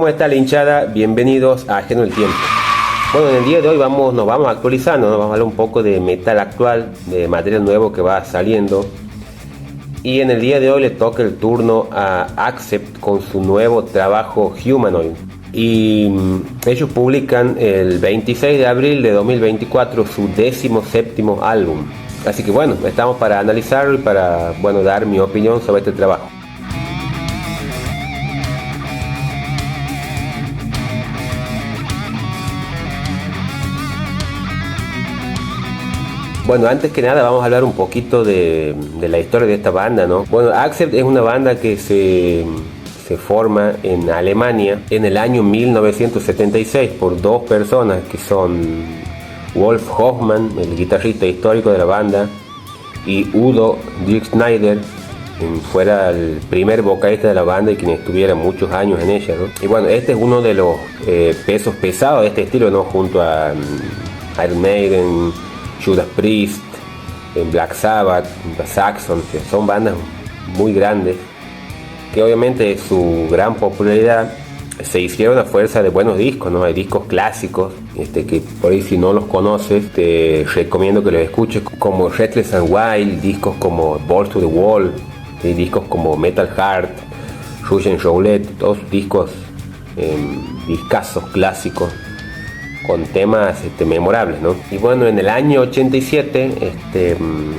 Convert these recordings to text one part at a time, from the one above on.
¿Cómo está la hinchada? Bienvenidos a Ajeno el Tiempo. Bueno, en el día de hoy nos vamos actualizando, ¿no? Vamos a hablar un poco de metal actual, de material nuevo que va saliendo. Y en el día de hoy le toca el turno a Accept con su nuevo trabajo Humanoid. Y ellos publican el 26 de abril de 2024 su 17º álbum. Así que bueno, estamos para analizarlo y para dar mi opinión sobre este trabajo. Bueno, antes que nada vamos a hablar un poquito de la historia de esta banda, ¿no? Bueno, Accept es una banda que se forma en Alemania en el año 1976 por dos personas que son Wolf Hoffmann, el guitarrista histórico de la banda, y Udo Dirkschneider, quien fuera el primer vocalista de la banda y quien estuviera muchos años en ella, ¿no? Y bueno, este es uno de los pesos pesados de este estilo, ¿no? Junto a Iron Maiden, Judas Priest, Black Sabbath, Saxon, que son bandas muy grandes que obviamente su gran popularidad se hicieron a fuerza de buenos discos, ¿no? Hay discos clásicos que por ahí si no los conoces te recomiendo que los escuches, como Restless and Wild, discos como Balls to the Wall, discos como Metal Heart, Russian Roulette, todos discos discazos clásicos con temas memorables, ¿no? Y bueno, en el año 87,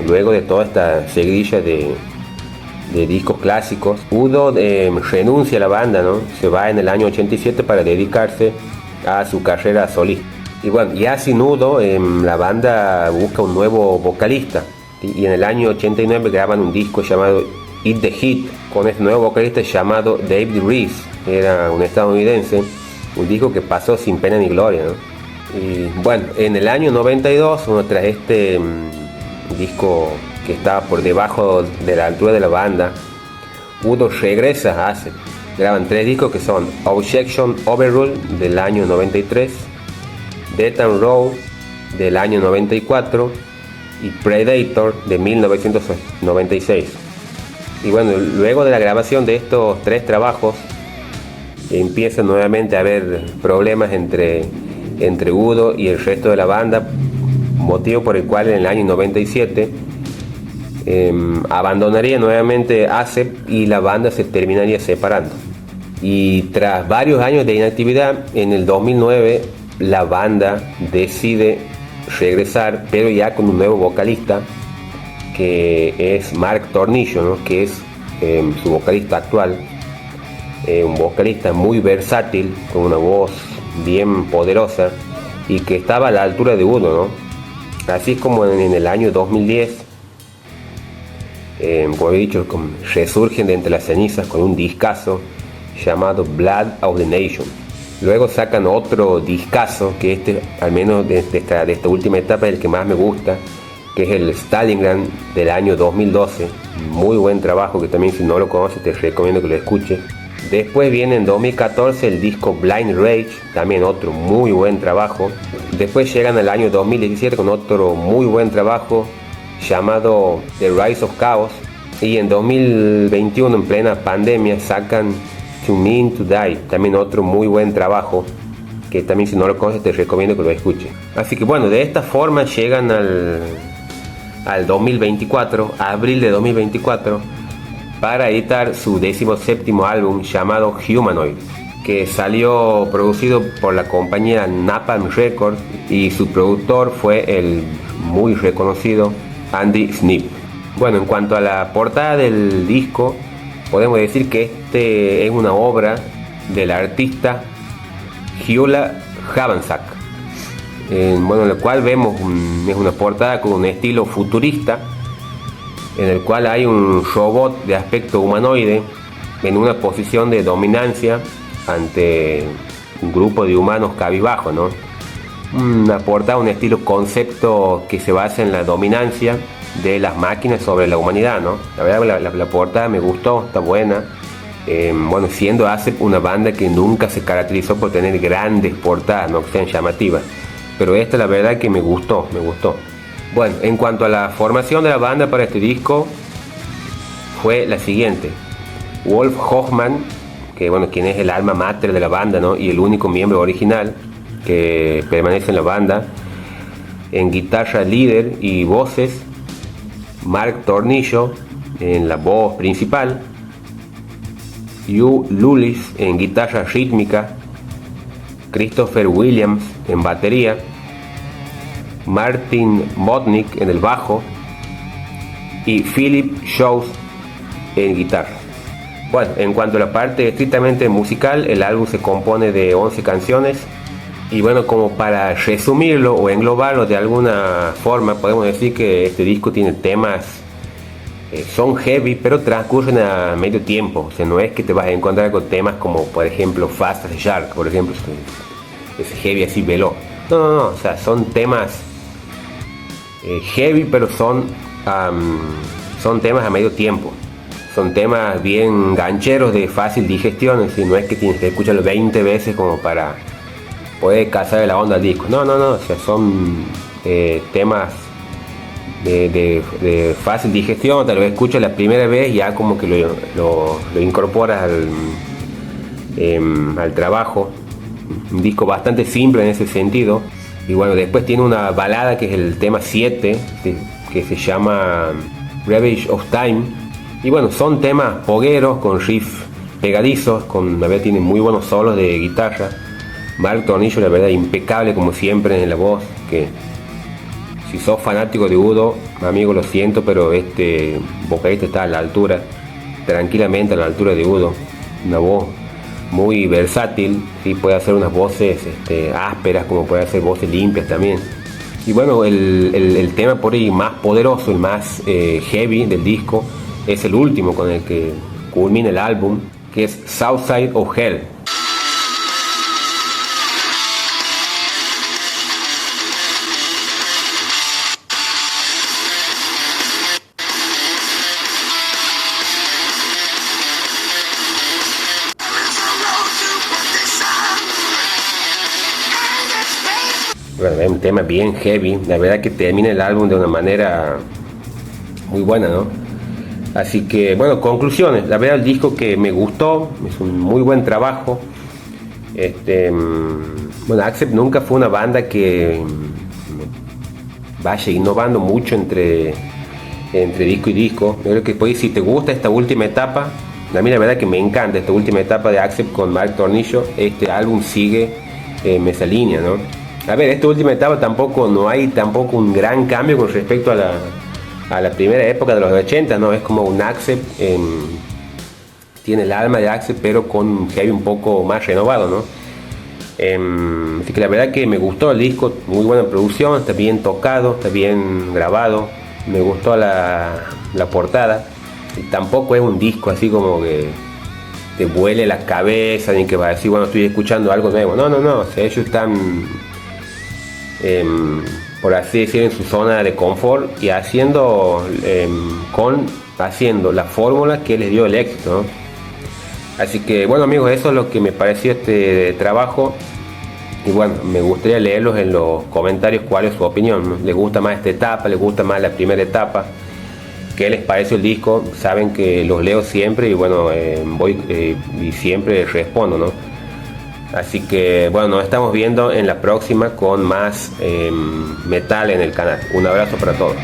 luego de toda esta seguidilla de discos clásicos, Udo renuncia a la banda, ¿no? Se va en el año 87 para dedicarse a su carrera solista. Y bueno, ya sin Udo, la banda busca un nuevo vocalista. Y en el año 89 graban un disco llamado Eat the Heat, con este nuevo vocalista llamado David Reese, era un estadounidense, un disco que pasó sin pena ni gloria, ¿no? Y bueno, en el año 92, tras este disco que estaba por debajo de la altura de la banda, Udo regresa a Accept. Graban tres discos que son Objection Overrule del año 93, Death and Row del año 94 y Predator de 1996. Y bueno, luego de la grabación de estos tres trabajos empieza nuevamente a haber problemas entre Udo y el resto de la banda, motivo por el cual en el año 97 abandonaría nuevamente Accept y la banda se terminaría separando. Y tras varios años de inactividad, en el 2009 la banda decide regresar, pero ya con un nuevo vocalista que es Mark Tornillo, ¿no? Que es su vocalista actual, un vocalista muy versátil, con una voz bien poderosa y que estaba a la altura de Udo, ¿no? Así es como en el año 2010, como he dicho, resurgen de entre las cenizas con un discazo llamado Blood of the Nation. Luego sacan otro discazo que al menos de esta última etapa, es el que más me gusta, que es el Stalingrad del año 2012. Muy buen trabajo que también, si no lo conoces, te recomiendo que lo escuches. Después viene en 2014 el disco Blind Rage, también otro muy buen trabajo. Después llegan al año 2017 con otro muy buen trabajo llamado The Rise of Chaos. Y en 2021, en plena pandemia, sacan To Mean to Die, también otro muy buen trabajo que también, si no lo conoces, te recomiendo que lo escuches. Así que bueno, de esta forma llegan al 2024, abril de 2024, para editar su 17º álbum llamado Humanoid, que salió producido por la compañía Napalm Records y su productor fue el muy reconocido Andy Sneap. Bueno, en cuanto a la portada del disco, podemos decir que es una obra del artista Gyula Havansak, en la cual vemos es una portada con un estilo futurista, en el cual hay un robot de aspecto humanoide en una posición de dominancia ante un grupo de humanos cabizbajo, ¿no? Una portada, un estilo concepto que se basa en la dominancia de las máquinas sobre la humanidad, ¿no? La verdad, la portada me gustó, está buena. Siendo Accept una banda que nunca se caracterizó por tener grandes portadas, no que sean llamativas, pero esta la verdad que me gustó. Bueno, en cuanto a la formación de la banda para este disco, fue la siguiente: Wolf Hoffmann que bueno, quien es el alma mater de la banda, ¿no? Y el único miembro original que permanece en la banda. En guitarra líder y voces, Mark Tornillo en la voz principal, Hugh Lullis en guitarra rítmica, Christopher Williams en batería, Martin Motnick en el bajo y Philip Shouse en guitarra. Bueno, en cuanto a la parte estrictamente musical, el álbum se compone de 11 canciones y bueno, como para resumirlo o englobarlo de alguna forma, podemos decir que este disco tiene temas, son heavy, pero transcurren a medio tiempo. O sea, no es que te vas a encontrar con temas como, por ejemplo, Fast as a Shark, por ejemplo, ese heavy así veloz. No, o sea, son temas heavy, pero son temas a medio tiempo. Son temas bien gancheros, de fácil digestión, es decir, no es que tienes que escucharlo 20 veces como para poder cazar la onda al disco. No, o sea, son temas de fácil digestión. Tal vez escuchas la primera vez y ya como que lo incorporas al trabajo. Un disco bastante simple en ese sentido. Y bueno, después tiene una balada que es el tema 7, que se llama Ravage of Time. Y bueno, son temas pogueros con riffs pegadizos, la verdad tiene muy buenos solos de guitarra. Mark Tornillo, la verdad, impecable como siempre en la voz, que si sos fanático de Udo, amigo, lo siento, pero este vocalista está a la altura, tranquilamente a la altura de Udo. Una voz muy versátil, ¿sí? Puede hacer unas voces ásperas, como puede hacer voces limpias también. Y bueno, el tema por ahí más poderoso, el más heavy del disco, es el último con el que culmina el álbum, que es Southside of Hell. Bueno, es un tema bien heavy, la verdad que termina el álbum de una manera muy buena, ¿no? Así que, bueno, conclusiones. La verdad, el disco que me gustó, es un muy buen trabajo. Bueno, Accept nunca fue una banda que vaya innovando mucho entre disco y disco. Yo creo que pues, si te gusta esta última etapa, a mí la verdad que me encanta esta última etapa de Accept con Mark Tornillo. Este álbum sigue en esa línea, ¿no? A ver, esta última etapa no hay tampoco un gran cambio con respecto a la primera época de los 80, ¿no? Es como un Accept, tiene el alma de Accept, pero con un heavy un poco más renovado, ¿no? Así que la verdad que me gustó el disco, muy buena producción, está bien tocado, está bien grabado, me gustó la portada. Y tampoco es un disco así como que te vuele la cabeza, ni que va a decir, bueno, estoy escuchando algo nuevo. No, o sea, ellos están por así decir, en su zona de confort y haciendo la fórmula que les dio el éxito, ¿no? Así que bueno, amigos, eso es lo que me pareció este trabajo. Y bueno, me gustaría leerlos en los comentarios cuál es su opinión, ¿no? ¿Les gusta más esta etapa? ¿Les gusta más la primera etapa? ¿Qué les pareció el disco? Saben que los leo siempre y bueno, voy y siempre respondo, ¿no? Así que bueno, nos estamos viendo en la próxima con más metal en el canal. Un abrazo para todos.